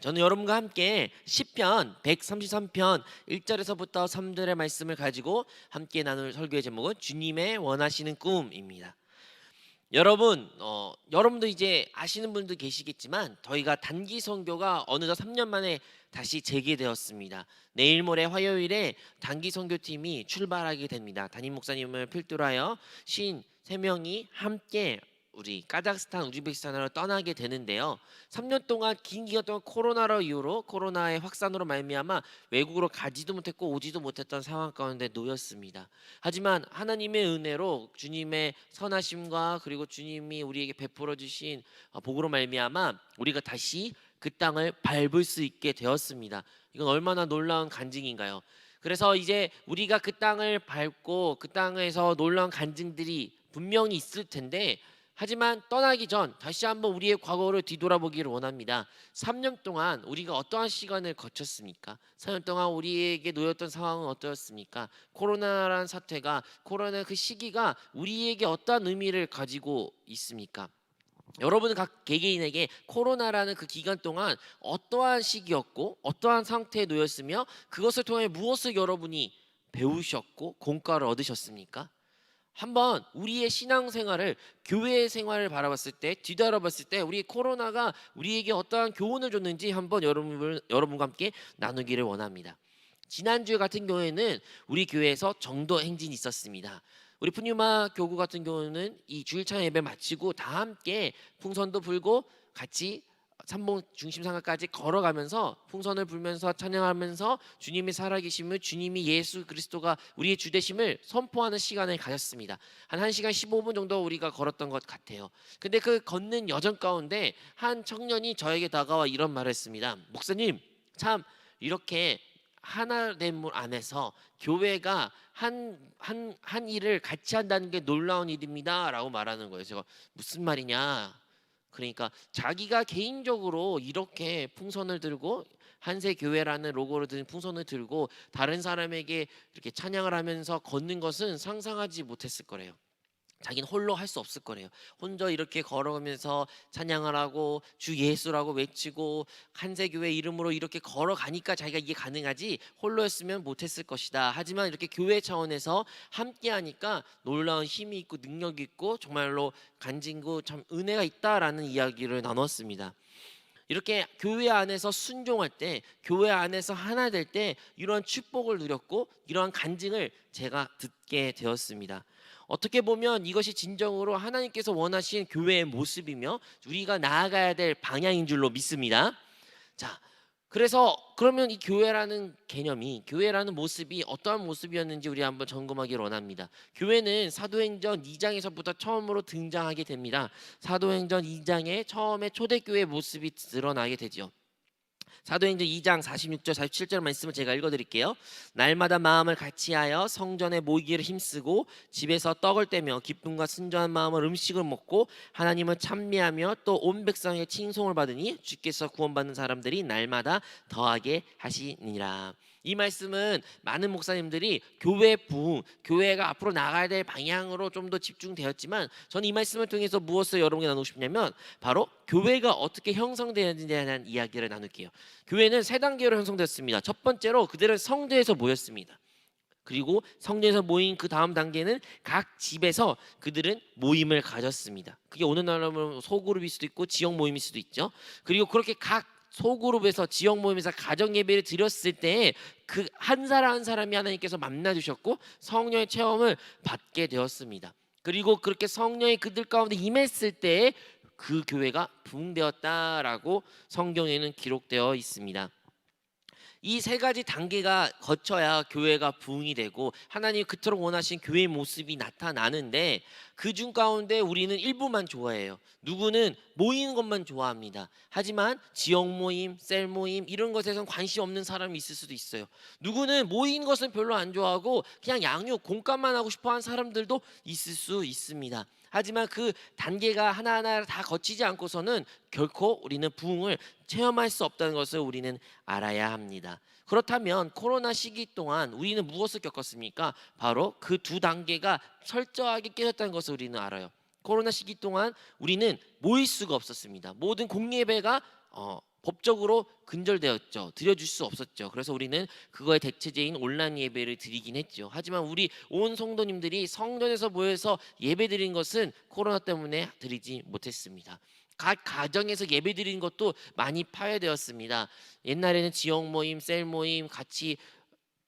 저는 여러분과 함께 시편 133편 1절에서부터 3절의 말씀을 가지고 함께 나눌 설교의 제목은 주님의 원하시는 꿈입니다. 여러분도 이제 아시는 분도 계시겠지만 저희가 단기 선교가 어느덧 3년 만에 다시 재개되었습니다. 내일 모레 화요일에 단기 선교팀이 출발하게 됩니다. 담임 목사님을 필두로 하여 53명이 함께 우리 카자흐스탄, 우즈베키스탄으로 떠나게 되는데요. 3년 동안 긴 기간 동안 코로나로 이후로 코로나의 확산으로 말미암아 외국으로 가지도 못했고 오지도 못했던 상황 가운데 놓였습니다. 하지만 하나님의 은혜로 주님의 선하심과 그리고 주님이 우리에게 베풀어 주신 복으로 말미암아 우리가 다시 그 땅을 밟을 수 있게 되었습니다. 이건 얼마나 놀라운 간증인가요? 그래서 이제 우리가 그 땅을 밟고 그 땅에서 놀라운 간증들이 분명히 있을 텐데, 하지만 떠나기 전 다시 한번 우리의 과거를 뒤돌아보기를 원합니다. 3년 동안 우리가 어떠한 시간을 거쳤습니까? 3년 동안 우리에게 놓였던 상황은 어떠했습니까? 코로나라는 사태가, 코로나 그 시기가 우리에게 어떠한 의미를 가지고 있습니까? 여러분은 각 개개인에게 코로나라는 그 기간 동안 어떠한 시기였고 어떠한 상태에 놓였으며 그것을 통해 무엇을 여러분이 배우셨고 공과를 얻으셨습니까? 한번 우리의 신앙생활을, 교회 생활을 바라봤을 때, 뒤돌아봤을 때 우리 코로나가 우리에게 어떠한 교훈을 줬는지 한번 여러분과 함께 나누기를 원합니다. 지난주 같은 경우에는 우리 교회에서 정도 행진이 있었습니다. 우리 푸뉴마 교구 같은 경우는 이 주일찬 예배 마치고 다 함께 풍선도 불고 같이 삼봉 중심상가까지 걸어가면서 풍선을 불면서 찬양하면서 주님이 살아계심을, 주님이 예수 그리스도가 우리의 주되심을 선포하는 시간을 가졌습니다. 한 1시간 15분 정도 우리가 걸었던 것 같아요. 근데 그 걷는 여정 가운데 한 청년이 저에게 다가와 이런 말을 했습니다. 목사님, 참 이렇게 하나됨 안에서 교회가 한 일을 같이 한다는 게 놀라운 일입니다 라고 말하는 거예요. 제가 무슨 말이냐, 그러니까 자기가 개인적으로 이렇게 풍선을 들고 한세 교회라는 로고를 든 풍선을 들고 다른 사람에게 이렇게 찬양을 하면서 걷는 것은 상상하지 못했을 거래요. 자기는 홀로 할 수 없을 거래요. 혼자 이렇게 걸어가면서 찬양을 하고 주 예수라고 외치고 한세교회 이름으로 이렇게 걸어가니까 자기가 이게 가능하지 홀로였으면 못했을 것이다. 하지만 이렇게 교회 차원에서 함께하니까 놀라운 힘이 있고 능력이 있고 정말로 간증고 참 은혜가 있다라는 이야기를 나눴습니다. 이렇게 교회 안에서 순종할 때, 교회 안에서 하나 될 때 이러한 축복을 누렸고 이러한 간증을 제가 듣게 되었습니다. 어떻게 보면 이것이 진정으로 하나님께서 원하신 교회의 모습이며 우리가 나아가야 될 방향인 줄로 믿습니다. 자, 그래서 그러면 이 교회라는 개념이, 교회라는 모습이 어떠한 모습이었는지 우리 한번 점검하기를 원합니다. 교회는 사도행전 2장에서부터 처음으로 등장하게 됩니다. 사도행전 2장에 처음에 초대교회 모습이 드러나게 되죠. 사도행전 2장 46절 47절 말씀을 제가 읽어드릴게요. 날마다 마음을 같이하여 성전에 모이기를 힘쓰고 집에서 떡을 떼며 기쁨과 순전한 마음으로 음식을 먹고 하나님을 찬미하며 또 온 백성의 칭송을 받으니 주께서 구원받는 사람들이 날마다 더하게 하시니라. 이 말씀은 많은 목사님들이 교회 부흥, 교회가 앞으로 나가야 될 방향으로 좀 더 집중되었지만, 저는 이 말씀을 통해서 무엇을 여러분께 나누고 싶냐면 바로 교회가 어떻게 형성되었는지에 대한 이야기를 나눌게요. 교회는 세 단계로 형성되었습니다. 첫 번째로 그들은 성도에서 모였습니다. 그리고 성도에서 모인 그 다음 단계는 각 집에서 그들은 모임을 가졌습니다. 그게 오늘날로 소그룹일 수도 있고 지역 모임일 수도 있죠. 그리고 그렇게 각 소그룹에서 지역 모임에서 가정 예배를 드렸을 때 그 한 사람 한 사람이 하나님께서 만나 주셨고 성령의 체험을 받게 되었습니다. 그리고 그렇게 성령이 그들 가운데 임했을 때 그 교회가 부흥되었다라고 성경에는 기록되어 있습니다. 이 세 가지 단계가 거쳐야 교회가 부흥이 되고 하나님이 그토록 원하신 교회의 모습이 나타나는데, 그중 가운데 우리는 일부만 좋아해요. 누구는 모이는 것만 좋아합니다. 하지만 지역 모임, 셀 모임 이런 것에선 관심 없는 사람이 있을 수도 있어요. 누구는 모이는 것은 별로 안 좋아하고 그냥 양육, 공감만 하고 싶어하는 사람들도 있을 수 있습니다. 하지만 그 단계가 하나하나 다 거치지 않고서는 결코 우리는 부흥을 체험할 수 없다는 것을 우리는 알아야 합니다. 그렇다면 코로나 시기 동안 우리는 무엇을 겪었습니까? 바로 그 두 단계가 철저하게 깨졌다는 것을 우리는 알아요. 코로나 시기 동안 우리는 모일 수가 없었습니다. 모든 공예배가 법적으로 근절되었죠. 드려줄 수 없었죠. 그래서 우리는 그거의 대체제인 온라인 예배를 드리긴 했죠. 하지만 우리 온 성도님들이 성전에서 모여서 예배 드린 것은 코로나 때문에 드리지 못했습니다. 각 가정에서 예배 드리는 것도 많이 파괴되었습니다. 옛날에는 지역 모임, 셀 모임 같이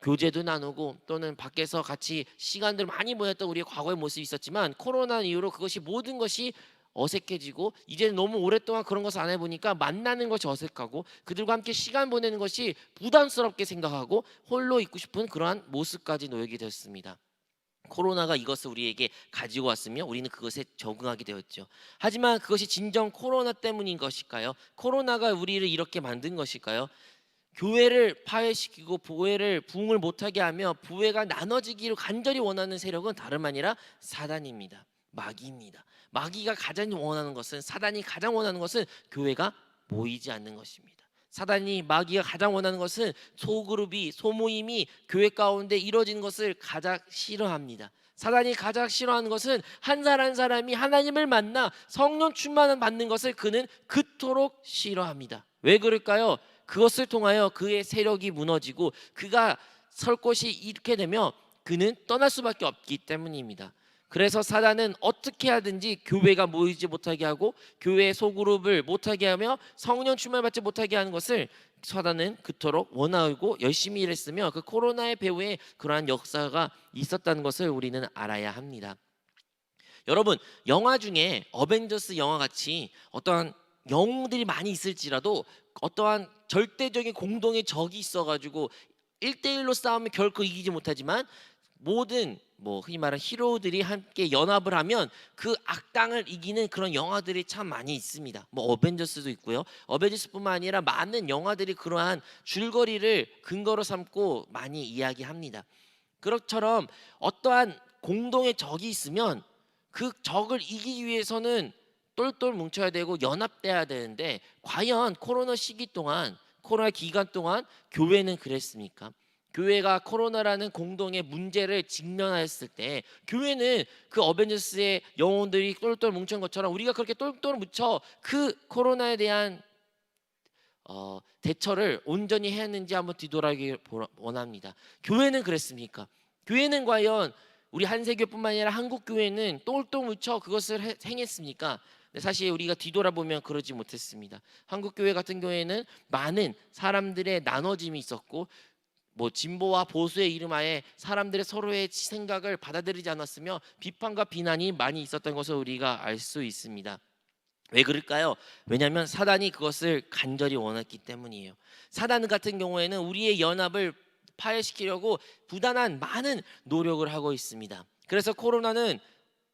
교제도 나누고 또는 밖에서 같이 시간들 많이 보냈던 우리의 과거의 모습이 있었지만 코로나 이후로 그것이 모든 것이 어색해지고 이제는 너무 오랫동안 그런 것을 안 해보니까 만나는 것이 어색하고 그들과 함께 시간 보내는 것이 부담스럽게 생각하고 홀로 있고 싶은 그러한 모습까지 놓이게 되었습니다. 코로나가 이것을 우리에게 가지고 왔으며 우리는 그것에 적응하게 되었죠. 하지만 그것이 진정 코로나 때문인 것일까요? 코로나가 우리를 이렇게 만든 것일까요? 교회를 파괴시키고 교회를 부흥을 못하게 하며 교회가 나눠지기를 간절히 원하는 세력은 다름 아니라 사단입니다. 마귀입니다. 마귀가 가장 원하는 것은 사단이 가장 원하는 것은 교회가 모이지 않는 것입니다. 사단이 마귀가 가장 원하는 것은 소그룹이 소모임이 교회 가운데 이루어지는 것을 가장 싫어합니다. 사단이 가장 싫어하는 것은 한 사람 한 사람이 하나님을 만나 성령 충만을 받는 것을 그는 그토록 싫어합니다. 왜 그럴까요? 그것을 통하여 그의 세력이 무너지고 그가 설 곳이 이렇게 되면 그는 떠날 수밖에 없기 때문입니다. 그래서 사단은 어떻게 하든지 교회가 모이지 못하게 하고 교회의 소그룹을 못하게 하며 성령 충만을 받지 못하게 하는 것을 사단은 그토록 원하고 열심히 일했으며 그 코로나의 배후에 그러한 역사가 있었다는 것을 우리는 알아야 합니다. 여러분, 영화 중에 어벤져스 영화 같이 어떠한 영웅들이 많이 있을지라도 어떠한 절대적인 공동의 적이 있어가지고 1대1로 싸우면 결코 이기지 못하지만 모든 흔히 말하는 히로들이 함께 연합을 하면 그 악당을 이기는 그런 영화들이 참 많이 있습니다. 어벤져스도 있고요. 어벤져스뿐만 아니라 많은 영화들이 그러한 줄거리를 근거로 삼고 많이 이야기합니다. 그것처럼 어떠한 공동의 적이 있으면 그 적을 이기기 위해서는 똘똘 뭉쳐야 되고 연합돼야 되는데 과연 코로나 시기 동안 코로나 기간 동안 교회는 그랬습니까? 교회가 코로나라는 공동의 문제를 직면하였을 때 교회는 그 어벤져스의 영혼들이 똘똘 뭉친 것처럼 우리가 그렇게 똘똘 뭉쳐 그 코로나에 대한 대처를 온전히 했는지 한번 뒤돌아보기 원합니다. 교회는 그랬습니까? 교회는 과연 우리 한세교뿐만 아니라 한국교회는 똘똘 뭉쳐 그것을 행했습니까? 사실 우리가 뒤돌아보면 그러지 못했습니다. 한국교회 같은 경우에는 많은 사람들의 나눠짐이 있었고 진보와 보수의 이름하에 사람들의 서로의 생각을 받아들이지 않았으며 비판과 비난이 많이 있었던 것을 우리가 알 수 있습니다. 왜 그럴까요? 왜냐하면 사단이 그것을 간절히 원했기 때문이에요. 사단 같은 경우에는 우리의 연합을 파괴시키려고 부단한 많은 노력을 하고 있습니다. 그래서 코로나는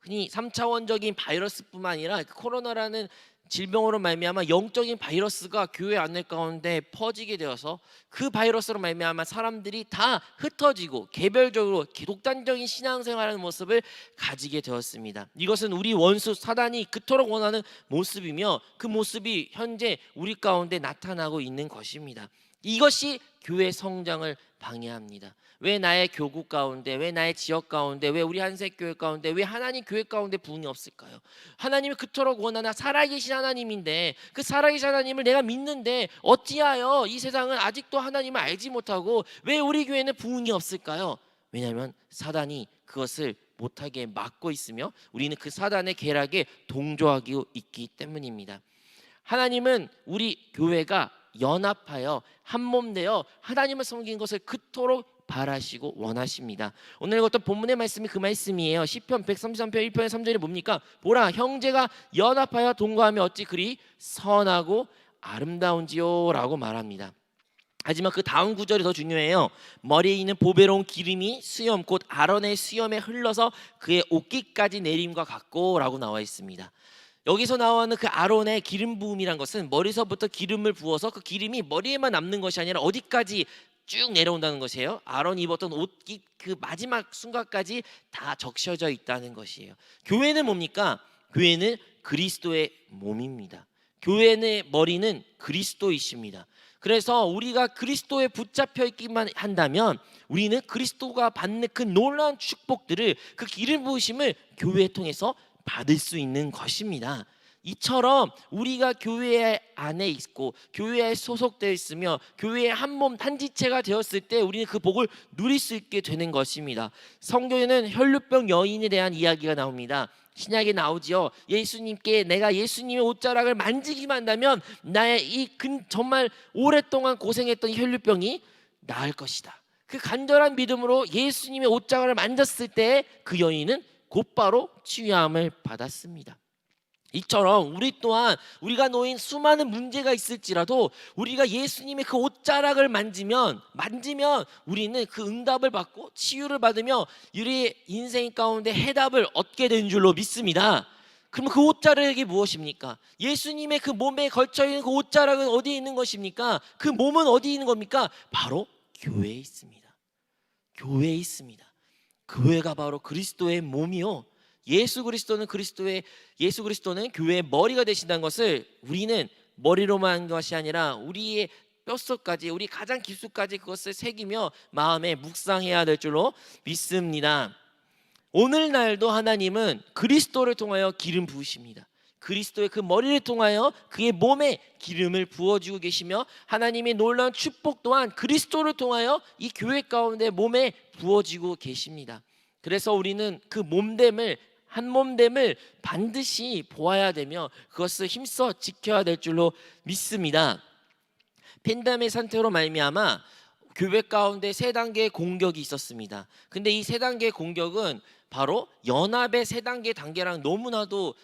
흔히 3차원적인 바이러스뿐만 아니라 코로나라는 질병으로 말미암아 영적인 바이러스가 교회 안에 가운데 퍼지게 되어서 그 바이러스로 말미암아 사람들이 다 흩어지고 개별적으로 독단적인 신앙생활하는 모습을 가지게 되었습니다. 이것은 우리 원수 사단이 그토록 원하는 모습이며 그 모습이 현재 우리 가운데 나타나고 있는 것입니다. 이것이 교회 성장을 방해합니다. 왜 나의 교구 가운데, 왜 나의 지역 가운데, 왜 우리 한색교회 가운데, 왜 하나님 교회 가운데 부흥이 없을까요? 하나님이 그토록 원하나 살아계신 하나님인데 그 살아계신 하나님을 내가 믿는데 어찌하여 이 세상은 아직도 하나님을 알지 못하고 왜 우리 교회는 부흥이 없을까요? 왜냐하면 사단이 그것을 못하게 막고 있으며 우리는 그 사단의 계략에 동조하고 있기 때문입니다. 하나님은 우리 교회가 연합하여 한몸 되어 하나님을 섬기는 것을 그토록 바라시고 원하십니다. 오늘 어떤 본문의 말씀이 그 말씀이에요. 시편 133편 1편의 3절이 뭡니까? 보라, 형제가 연합하여 동거하며 어찌 그리 선하고 아름다운지요 라고 말합니다. 하지만 그 다음 구절이 더 중요해요. 머리에 있는 보배로운 기름이 수염 곧 아론의 수염에 흘러서 그의 옷깃까지 내림과 같고 라고 나와 있습니다. 여기서 나오는 그 아론의 기름 부음이란 것은 머리서부터 기름을 부어서 그 기름이 머리에만 남는 것이 아니라 어디까지 쭉 내려온다는 것이에요. 아론이 입었던 옷깃 그 마지막 순간까지 다 적셔져 있다는 것이에요. 교회는 뭡니까? 교회는 그리스도의 몸입니다. 교회의 머리는 그리스도이십니다. 그래서 우리가 그리스도에 붙잡혀 있기만 한다면 우리는 그리스도가 받는 그 놀라운 축복들을 그 기름 부으심을 교회를 통해서 받을 수 있는 것입니다. 이처럼 우리가 교회 안에 있고 교회에 소속되어 있으며 교회의 한 몸 한 지체가 되었을 때 우리는 그 복을 누릴 수 있게 되는 것입니다. 성경에는 혈루병 여인에 대한 이야기가 나옵니다. 신약에 나오지요. 예수님께 내가 예수님의 옷자락을 만지기만 한다면 나의 정말 오랫동안 고생했던 혈루병이 나을 것이다. 그 간절한 믿음으로 예수님의 옷자락을 만졌을 때 그 여인은 곧바로 치유함을 받았습니다. 이처럼 우리 또한 우리가 놓인 수많은 문제가 있을지라도 우리가 예수님의 그 옷자락을 만지면 우리는 그 응답을 받고 치유를 받으며 우리의 인생 가운데 해답을 얻게 되는 줄로 믿습니다. 그럼 그 옷자락이 무엇입니까? 예수님의 그 몸에 걸쳐있는 그 옷자락은 어디에 있는 것입니까? 그 몸은 어디에 있는 겁니까? 바로 교회에 있습니다. 교회에 있습니다. 교회가 바로 그리스도의 몸이요, 예수 그리스도는 교회의 머리가 되신다는 것을 우리는 머리로만 한 것이 아니라 우리의 뼛속까지, 우리 가장 깊숙까지 그것을 새기며 마음에 묵상해야 될 줄로 믿습니다. 오늘날도 하나님은 그리스도를 통하여 기름 부으십니다. 그리스도의 그 머리를 통하여 그의 몸에 기름을 부어주고 계시며 하나님의 놀라운 축복 또한 그리스도를 통하여 이 교회 가운데 몸에 부어지고 계십니다. 그래서 우리는 그 한 몸됨을 반드시 보아야 되며 그것을 힘써 지켜야 될 줄로 믿습니다. 팬데믹 상태로 말미암아 교회 가운데 세 단계의 공격이 있었습니다. 근데 이 세 단계의 공격은 바로 연합의 세 단계랑 너무나도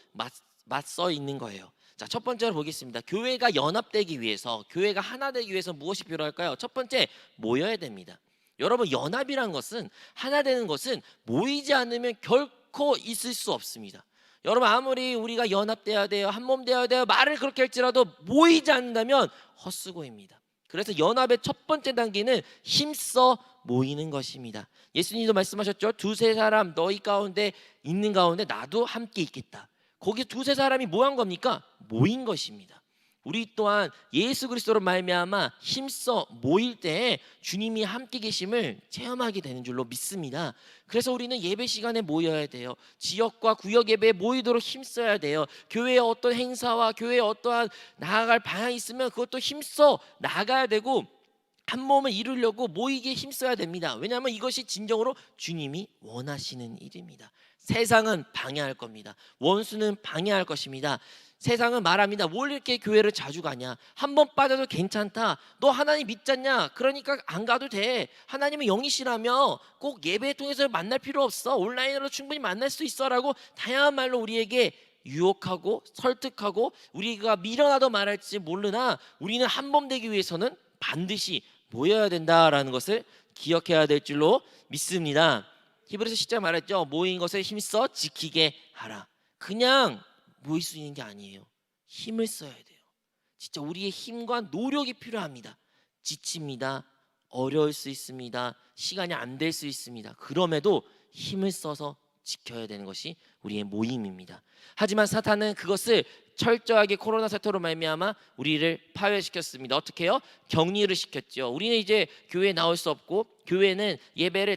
맞서 있는 거예요. 자, 첫 번째로 보겠습니다. 교회가 연합되기 위해서, 교회가 하나 되기 위해서 무엇이 필요할까요? 첫 번째, 모여야 됩니다. 여러분, 연합이란 것은, 하나 되는 것은 모이지 않으면 결코 있을 수 없습니다. 여러분, 아무리 우리가 연합돼야 돼요, 한몸 되어야 돼요 말을 그렇게 할지라도 모이지 않는다면 헛수고입니다. 그래서 연합의 첫 번째 단계는 힘써 모이는 것입니다. 예수님도 말씀하셨죠. 두세 사람 너희 가운데 있는 가운데 나도 함께 있겠다. 거기 두세 사람이 뭐 한 겁니까? 모인 것입니다. 우리 또한 예수 그리스도로 말미암아 힘써 모일 때 주님이 함께 계심을 체험하게 되는 줄로 믿습니다. 그래서 우리는 예배 시간에 모여야 돼요. 지역과 구역 예배에 모이도록 힘써야 돼요. 교회의 어떤 행사와 교회의 어떠한 나아갈 방향이 있으면 그것도 힘써 나가야 되고 한 몸을 이루려고 모이기에 힘써야 됩니다. 왜냐하면 이것이 진정으로 주님이 원하시는 일입니다. 세상은 방해할 겁니다. 원수는 방해할 것입니다. 세상은 말합니다. 뭘 이렇게 교회를 자주 가냐? 한 번 빠져도 괜찮다. 너 하나님 믿잖냐? 그러니까 안 가도 돼. 하나님은 영이시라며 꼭 예배 통해서 만날 필요 없어. 온라인으로 충분히 만날 수 있어라고 다양한 말로 우리에게 유혹하고 설득하고 우리가 미련하다 말할지 모르나 우리는 한 몸 되기 위해서는 반드시 모여야 된다라는 것을 기억해야 될 줄로 믿습니다. 히브리서 10장 말했죠. 모인 것을 힘써 지키게 하라. 그냥 모일 수 있는 게 아니에요. 힘을 써야 돼요. 진짜 우리의 힘과 노력이 필요합니다. 지칩니다. 어려울 수 있습니다. 시간이 안 될 수 있습니다. 그럼에도 힘을 써서 지켜야 되는 것이 우리의 모임입니다. 하지만 사탄은 그것을 철저하게 코로나 사태로 말미암아 우리를 파괴시켰습니다. 어떻게 해요? 격리를 시켰죠. 우리는 이제 교회에 나올 수 없고 교회는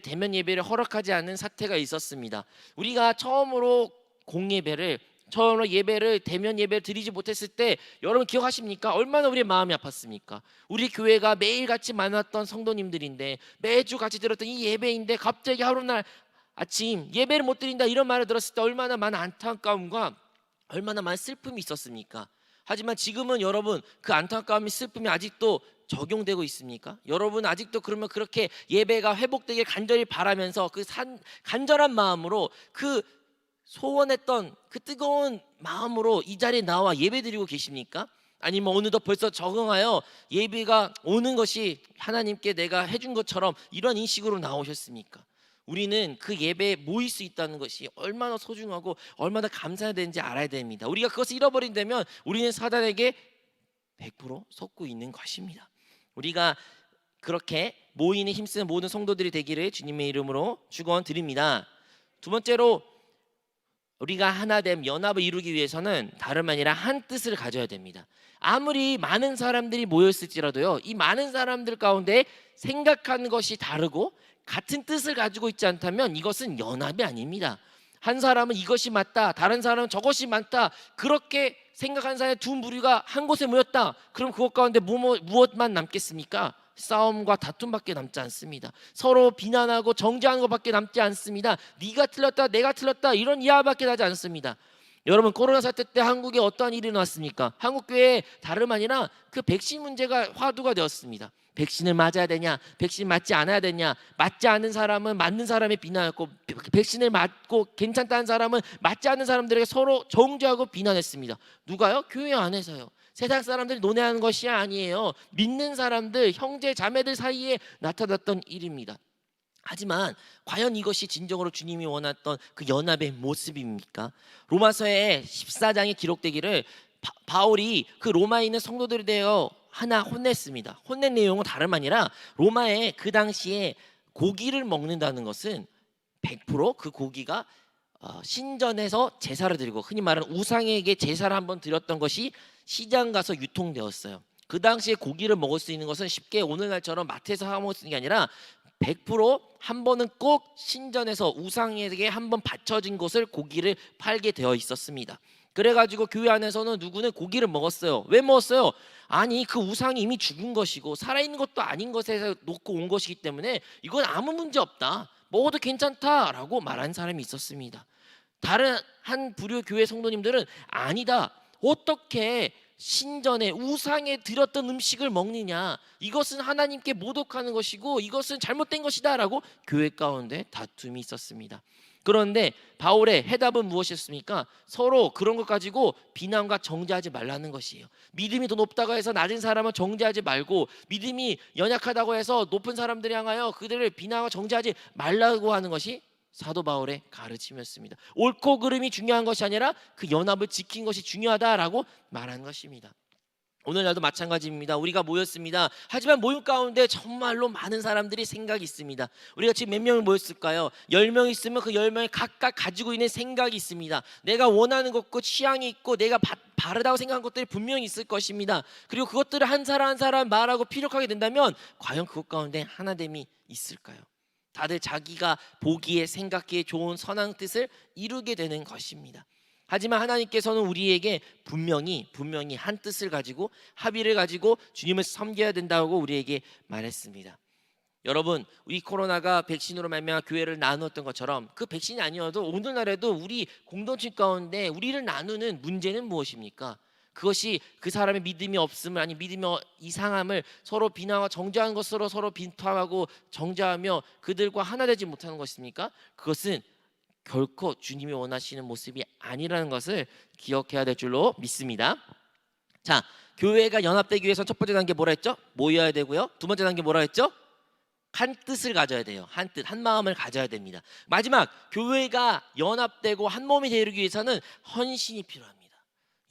대면 예배를 허락하지 않는 사태가 있었습니다. 우리가 처음으로 대면 예배를 드리지 못했을 때 여러분 기억하십니까? 얼마나 우리의 마음이 아팠습니까? 우리 교회가 매일 같이 만났던 성도님들인데 매주 같이 들었던 이 예배인데 갑자기 하루날 아침 예배를 못 드린다 이런 말을 들었을 때 얼마나 많은 안타까움과 얼마나 많은 슬픔이 있었습니까? 하지만 지금은 여러분 그 안타까움이 슬픔이 아직도 적용되고 있습니까? 여러분 아직도 그러면 그렇게 예배가 회복되길 간절히 바라면서 그 간절한 마음으로 그 소원했던 그 뜨거운 마음으로 이 자리에 나와 예배드리고 계십니까? 아니면 어느덧 벌써 적응하여 예배가 오는 것이 하나님께 내가 해준 것처럼 이런 인식으로 나오셨습니까? 우리는 그 예배에 모일 수 있다는 것이 얼마나 소중하고 얼마나 감사해야 되는지 알아야 됩니다. 우리가 그것을 잃어버린다면 우리는 사단에게 100% 속고 있는 것입니다. 우리가 그렇게 모이는 힘쓰는 모든 성도들이 되기를 주님의 이름으로 축원드립니다. 두 번째로 우리가 하나됨 연합을 이루기 위해서는 다름 아니라 한 뜻을 가져야 됩니다. 아무리 많은 사람들이 모였을지라도요, 이 많은 사람들 가운데 생각하는 것이 다르고 같은 뜻을 가지고 있지 않다면 이것은 연합이 아닙니다. 한 사람은 이것이 맞다, 다른 사람은 저것이 맞다, 그렇게 생각하는 사람의 두 무리가 한 곳에 모였다. 그럼 그것 가운데 무엇만 남겠습니까? 싸움과 다툼밖에 남지 않습니다. 서로 비난하고 정죄하는 것밖에 남지 않습니다. 네가 틀렸다, 내가 틀렸다, 이런 이야기밖에 나지 않습니다. 여러분, 코로나 사태 때 한국에 어떠한 일이 일어났습니까? 한국 교회에 다름 아니라 그 백신 문제가 화두가 되었습니다. 백신을 맞아야 되냐, 백신 맞지 않아야 되냐, 맞지 않는 사람은 맞는 사람의 비난했고, 백신을 맞고 괜찮다는 사람은 맞지 않는 사람들에게 서로 정죄하고 비난했습니다. 누가요? 교회 안에서요. 세상 사람들이 논의하는 것이 아니에요. 믿는 사람들, 형제 자매들 사이에 나타났던 일입니다. 하지만 과연 이것이 진정으로 주님이 원했던 그 연합의 모습입니까? 로마서의 14장에 기록되기를 바울이 그 로마에 있는 성도들에 대하여 하나 혼냈습니다. 혼낸 내용은 다름 아니라 로마에 그 당시에 고기를 먹는다는 것은 100%그 고기가 신전에서 제사를 드리고, 흔히 말하는 우상에게 제사를 한번 드렸던 것이 시장 가서 유통되었어요. 그 당시에 고기를 먹을 수 있는 것은 쉽게 오늘날처럼 마트에서 사 먹을 수 있는 게 아니라 100%한 번은 꼭 신전에서 우상에게 한번 바쳐진 곳을 고기를 팔게 되어 있었습니다. 그래가지고 교회 안에서는 누구는 고기를 먹었어요. 왜 먹었어요? 아니, 그 우상이 이미 죽은 것이고 살아있는 것도 아닌 것에서 놓고 온 것이기 때문에 이건 아무 문제 없다, 먹어도 괜찮다라고 말한 사람이 있었습니다. 다른 한 부류 교회 성도님들은 아니다, 어떻게 신전에 우상에 드렸던 음식을 먹느냐, 이것은 하나님께 모독하는 것이고 이것은 잘못된 것이다 라고 교회 가운데 다툼이 있었습니다. 그런데 바울의 해답은 무엇이었습니까? 서로 그런 것 가지고 비난과 정죄하지 말라는 것이에요. 믿음이 더 높다고 해서 낮은 사람은 정죄하지 말고, 믿음이 연약하다고 해서 높은 사람들을 향하여 그들을 비난하고 정죄하지 말라고 하는 것이 사도 바울의 가르침이었습니다. 옳고 그름이 중요한 것이 아니라 그 연합을 지킨 것이 중요하다라고 말한 것입니다. 오늘날도 마찬가지입니다. 우리가 모였습니다. 하지만 모임 가운데 정말로 많은 사람들이 생각이 있습니다. 우리가 지금 몇 명을 모였을까요? 10명 있으면 그 10명이 각각 가지고 있는 생각이 있습니다. 내가 원하는 것과 취향이 있고 내가 바르다고 생각한 것들이 분명히 있을 것입니다. 그리고 그것들을 한 사람 한 사람 말하고 피력하게 된다면 과연 그것 가운데 하나됨이 있을까요? 다들 자기가 보기에 생각기에 좋은 선한 뜻을 이루게 되는 것입니다. 하지만 하나님께서는 우리에게 분명히 한 뜻을 가지고 합의를 가지고 주님을 섬겨야 된다고 우리에게 말했습니다. 여러분, 우리 코로나가 백신으로 말미암아 교회를 나누었던 것처럼 그 백신이 아니어도 오늘날에도 우리 공동체 가운데 우리를 나누는 문제는 무엇입니까? 그것이 그 사람의 믿음이 없음을, 아니 믿음이 이상함을 서로 비난하고 정죄하는 것으로 서로 비판하고 정죄하며 그들과 하나 되지 못하는 것입니까? 그것은 결코 주님이 원하시는 모습이 아니라는 것을 기억해야 될 줄로 믿습니다. 자, 교회가 연합되기 위해서 첫 번째 단계 뭐라 했죠? 모여야 되고요. 두 번째 단계 뭐라 했죠? 한 뜻을 가져야 돼요. 한 뜻, 한 마음을 가져야 됩니다. 마지막, 교회가 연합되고 한 몸이 되기 위해서는 헌신이 필요합니다.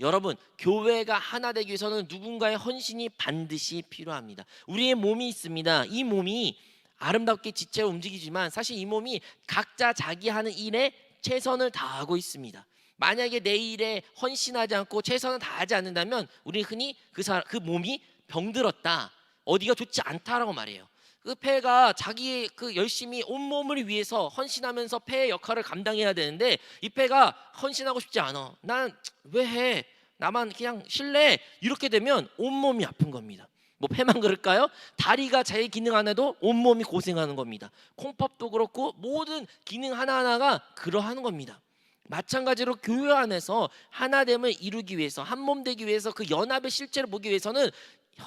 여러분, 교회가 하나 되기 위해서는 누군가의 헌신이 반드시 필요합니다. 우리의 몸이 있습니다. 이 몸이 아름답게 지체로 움직이지만 사실 이 몸이 각자 자기 하는 일에 최선을 다하고 있습니다. 만약에 내 일에 헌신하지 않고 최선을 다하지 않는다면 우리 흔히 그 몸이 병들었다, 어디가 좋지 않다라고 말해요. 그 폐가 자기의 그 열심히 온 몸을 위해서 헌신하면서 폐의 역할을 감당해야 되는데 이 폐가 헌신하고 싶지 않아, 난 왜 해, 나만 그냥 쉴래, 이렇게 되면 온몸이 아픈 겁니다. 뭐 폐만 그럴까요? 다리가 자기 기능 안 해도 온몸이 고생하는 겁니다. 콩팥도 그렇고 모든 기능 하나하나가 그러하는 겁니다. 마찬가지로 교회 안에서 하나됨을 이루기 위해서, 한 몸 되기 위해서, 그 연합의 실체를 보기 위해서는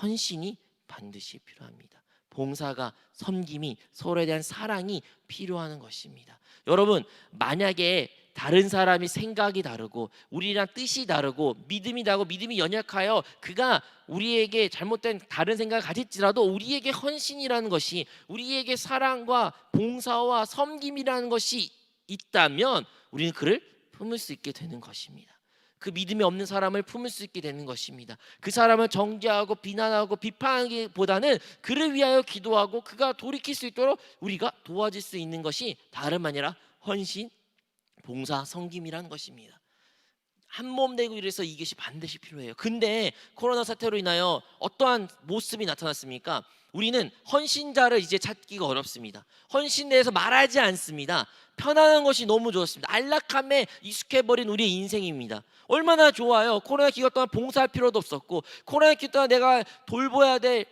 헌신이 반드시 필요합니다. 봉사가, 섬김이, 서로에 대한 사랑이 필요한 것입니다. 여러분, 만약에 다른 사람이 생각이 다르고 우리랑 뜻이 다르고 믿음이 다르고 믿음이 연약하여 그가 우리에게 잘못된 다른 생각을 가질지라도 우리에게 헌신이라는 것이, 우리에게 사랑과 봉사와 섬김이라는 것이 있다면 우리는 그를 품을 수 있게 되는 것입니다. 그 믿음이 없는 사람을 품을 수 있게 되는 것입니다. 그 사람을 정죄하고 비난하고 비판하기보다는 그를 위하여 기도하고 그가 돌이킬 수 있도록 우리가 도와줄 수 있는 것이 다름 아니라 헌신, 봉사, 섬김이라는 것입니다. 한 몸 되고 이래서 이것이 반드시 필요해요. 근데 코로나 사태로 인하여 어떠한 모습이 나타났습니까? 우리는 헌신자를 이제 찾기가 어렵습니다. 헌신에 대해서 말하지 않습니다. 편안한 것이 너무 좋았습니다. 안락함에 익숙해버린 우리의 인생입니다. 얼마나 좋아요. 코로나 기간 동안 봉사할 필요도 없었고, 코로나 기간 동안 내가 돌봐야 될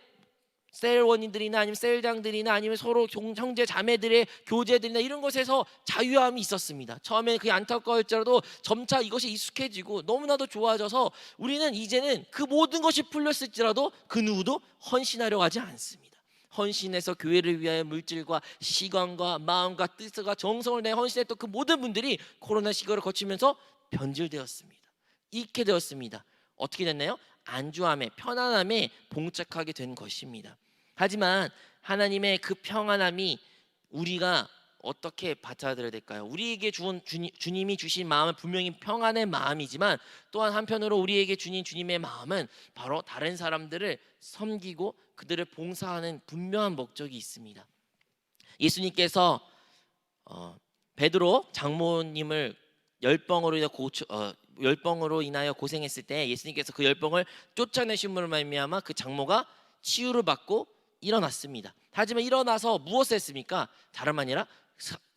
셀원인들이나 아니면 셀장들이나 아니면 서로 형제 자매들의 교제들이나 이런 것에서 자유함이 있었습니다. 처음에는 그게 안타까울지라도 점차 이것이 익숙해지고 너무나도 좋아져서 우리는 이제는 그 모든 것이 풀렸을지라도 그 누구도 헌신하려고 하지 않습니다. 헌신해서 교회를 위하여 물질과 시간과 마음과 뜻과 정성을 내 헌신했던 그 모든 분들이 코로나 시기를 거치면서 변질되었습니다. 잃게 되었습니다. 어떻게 됐나요? 안주함에 편안함에 봉착하게 된 것입니다. 하지만 하나님의 그 평안함이 우리가 어떻게 받아들여야 될까요? 우리에게 주님이 주신 마음은 분명히 평안의 마음이지만 또한 한편으로 우리에게 주신 주님의 마음은 바로 다른 사람들을 섬기고 그들을 봉사하는 분명한 목적이 있습니다. 예수님께서 베드로 장모님을 열병으로 인하여 고생했을 때 예수님께서 그 열병을 쫓아내심으로 말미암아 그 장모가 치유를 받고 일어났습니다. 하지만 일어나서 무엇을 했습니까? 다름 아니라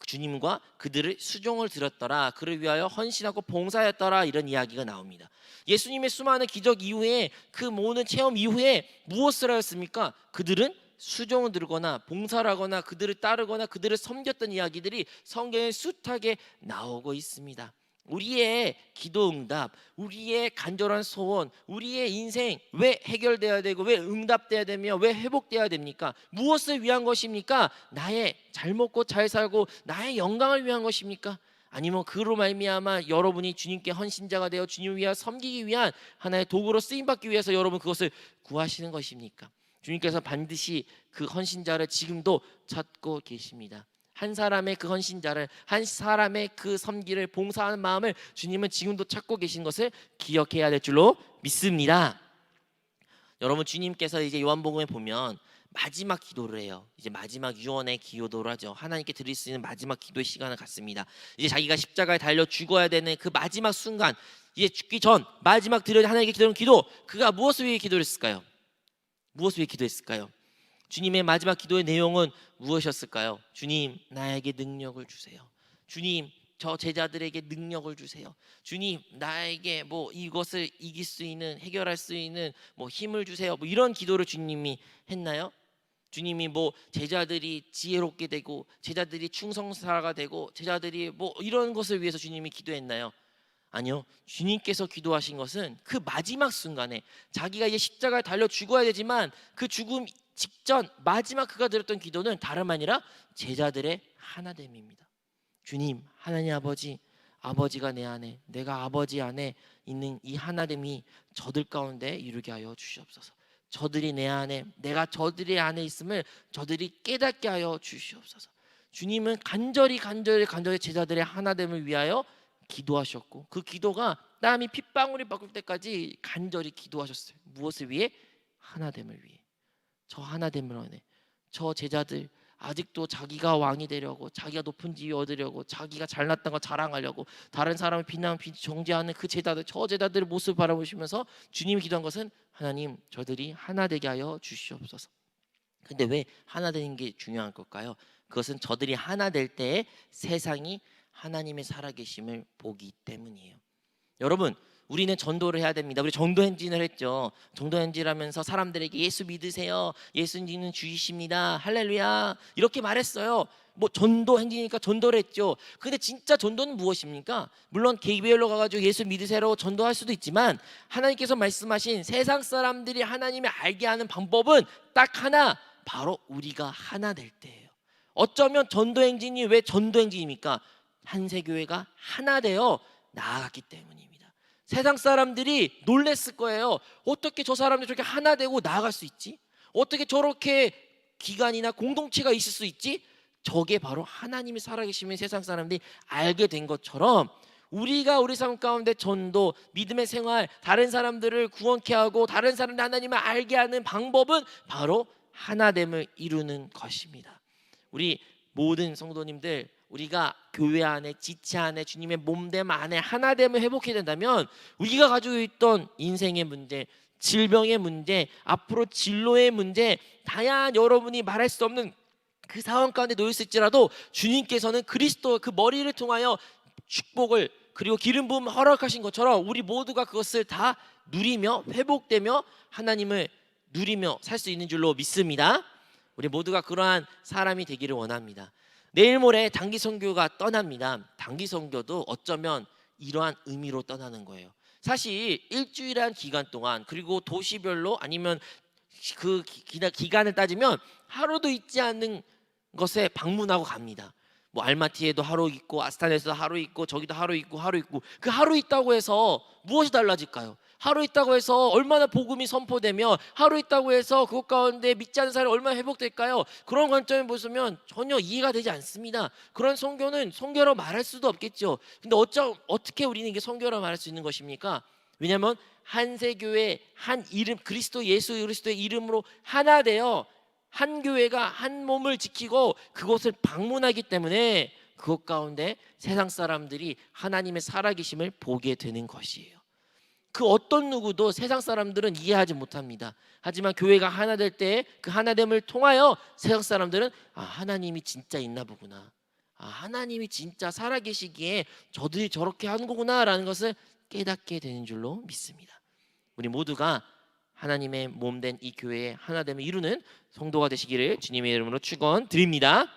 주님과 그들의 수종을 들었더라, 그를 위하여 헌신하고 봉사했더라, 이런 이야기가 나옵니다. 예수님의 수많은 기적 이후에 그 모든 체험 이후에 무엇을 하였습니까? 그들은 수종을 들거나 봉사를 하거나 그들을 따르거나 그들을 섬겼던 이야기들이 성경에 숱하게 나오고 있습니다. 우리의 기도 응답, 우리의 간절한 소원, 우리의 인생 왜 해결돼야 되고 왜 응답돼야 되며 왜 회복돼야 됩니까? 무엇을 위한 것입니까? 나의 잘 먹고 잘 살고 나의 영광을 위한 것입니까? 아니면 그로 말미암아 여러분이 주님께 헌신자가 되어 주님을 위하여 섬기기 위한 하나의 도구로 쓰임받기 위해서 여러분 그것을 구하시는 것입니까? 주님께서 반드시 그 헌신자를 지금도 찾고 계십니다. 한 사람의 그 헌신자를, 한 사람의 그 섬기를 봉사하는 마음을 주님은 지금도 찾고 계신 것을 기억해야 될 줄로 믿습니다. 여러분, 주님께서 이제 요한복음에 보면 마지막 기도를 해요. 이제 마지막 유언의 기도를 하죠. 하나님께 드릴 수 있는 마지막 기도의 시간을 갖습니다. 이제 자기가 십자가에 달려 죽어야 되는 그 마지막 순간, 이제 죽기 전 마지막 드려야 하나님께 기도하는 기도, 그가 무엇을 위해 기도했을까요? 무엇을 위해 기도했을까요? 주님의 마지막 기도의 내용은 무엇이었을까요? 주님, 나에게 능력을 주세요. 주님, 저 제자들에게 능력을 주세요. 주님, 나에게 이것을 이길 수 있는, 해결할 수 있는 힘을 주세요. 이런 기도를 주님이 했나요? 주님이 제자들이 지혜롭게 되고 제자들이 충성사가 되고 제자들이 이런 것을 위해서 주님이 기도했나요? 아니요. 주님께서 기도하신 것은 그 마지막 순간에 자기가 이제 십자가에 달려 죽어야 되지만 그 죽음 직전 마지막 그가 드렸던 기도는 다름 아니라 제자들의 하나됨입니다. 주님, 하나님 아버지, 아버지가 내 안에, 내가 아버지 안에 있는 이 하나됨이 저들 가운데 이루게 하여 주시옵소서. 저들이 내 안에, 내가 저들의 안에 있음을 저들이 깨닫게 하여 주시옵소서. 주님은 간절히 제자들의 하나됨을 위하여 기도하셨고, 그 기도가 땀이 핏방울이 바꿀 때까지 간절히 기도하셨어요. 무엇을 위해? 하나됨을 위해. 저 하나됨을 원해. 저 제자들 아직도 자기가 왕이 되려고, 자기가 높은 지위 얻으려고, 자기가 잘났던 거 자랑하려고 다른 사람을 비난 정죄하는 그 제자들, 저 제자들의 모습을 바라보시면서 주님이 기도한 것은 하나님, 저들이 하나 되게 하여 주시옵소서. 근데 왜 하나 되는 게 중요한 걸까요? 그것은 저들이 하나 될 때에 세상이 하나님의 살아계심을 보기 때문이에요. 여러분, 우리는 전도를 해야 됩니다. 우리 전도 행진을 했죠. 전도 행진하면서 사람들에게 예수 믿으세요. 예수님은 주이십니다. 할렐루야. 이렇게 말했어요. 전도 행진이니까 전도를 했죠. 근데 진짜 전도는 무엇입니까? 물론 개별로 가가지고 예수 믿으세요 전도할 수도 있지만 하나님께서 말씀하신 세상 사람들이 하나님을 알게 하는 방법은 딱 하나, 바로 우리가 하나 될 때예요. 어쩌면 전도 행진이 왜 전도 행진입니까? 한세교회가 하나 되어 나아갔기 때문입니다. 세상 사람들이 놀랬을 거예요. 어떻게 저 사람들이 저렇게 하나 되고 나아갈 수 있지? 어떻게 저렇게 기관이나 공동체가 있을 수 있지? 저게 바로 하나님이 살아계시면 세상 사람들이 알게 된 것처럼 우리가 우리 삶 가운데 전도, 믿음의 생활, 다른 사람들을 구원케 하고 다른 사람들 하나님을 알게 하는 방법은 바로 하나됨을 이루는 것입니다. 우리 모든 성도님들, 우리가 교회 안에, 지체 안에, 주님의 몸됨 안에 하나됨을 회복해야 된다면 우리가 가지고 있던 인생의 문제, 질병의 문제, 앞으로 진로의 문제, 다양한 여러분이 말할 수 없는 그 상황 가운데 놓였을지라도 주님께서는 그리스도 그 머리를 통하여 축복을 그리고 기름 부음 허락하신 것처럼 우리 모두가 그것을 다 누리며 회복되며 하나님을 누리며 살 수 있는 줄로 믿습니다. 우리 모두가 그러한 사람이 되기를 원합니다. 내일 모레 단기 선교가 떠납니다. 단기 선교도 어쩌면 이러한 의미로 떠나는 거예요. 사실 일주일한 기간 동안 그리고 도시별로 아니면 그 기간을 따지면 하루도 있지 않는 것에 방문하고 갑니다. 뭐 알마티에도 하루 있고 아스타네에서도 하루 있고 저기도 하루 있고 하루 있고 그 하루 있다고 해서 무엇이 달라질까요? 하루 있다고 해서 얼마나 복음이 선포되며 하루 있다고 해서 그것 가운데 믿지 않는 사람이 얼마나 회복될까요? 그런 관점에 보시면 전혀 이해가 되지 않습니다. 그런 선교는 선교라고 말할 수도 없겠죠. 근데 어떻게 우리는 이게 선교라고 말할 수 있는 것입니까? 왜냐하면 한세교회 한 이름 그리스도 예수 그리스도의 이름으로 하나 되어 한 교회가 한 몸을 지키고 그곳을 방문하기 때문에 그것 가운데 세상 사람들이 하나님의 살아계심을 보게 되는 것이에요. 그 어떤 누구도 세상 사람들은 이해하지 못합니다. 하지만 교회가 하나 될 때 그 하나됨을 통하여 세상 사람들은 하나님이 진짜 있나 보구나. 하나님이 진짜 살아계시기에 저들이 저렇게 하는 거구나라는 것을 깨닫게 되는 줄로 믿습니다. 우리 모두가 하나님의 몸된 이 교회의 하나됨을 이루는 성도가 되시기를 주님의 이름으로 축원드립니다.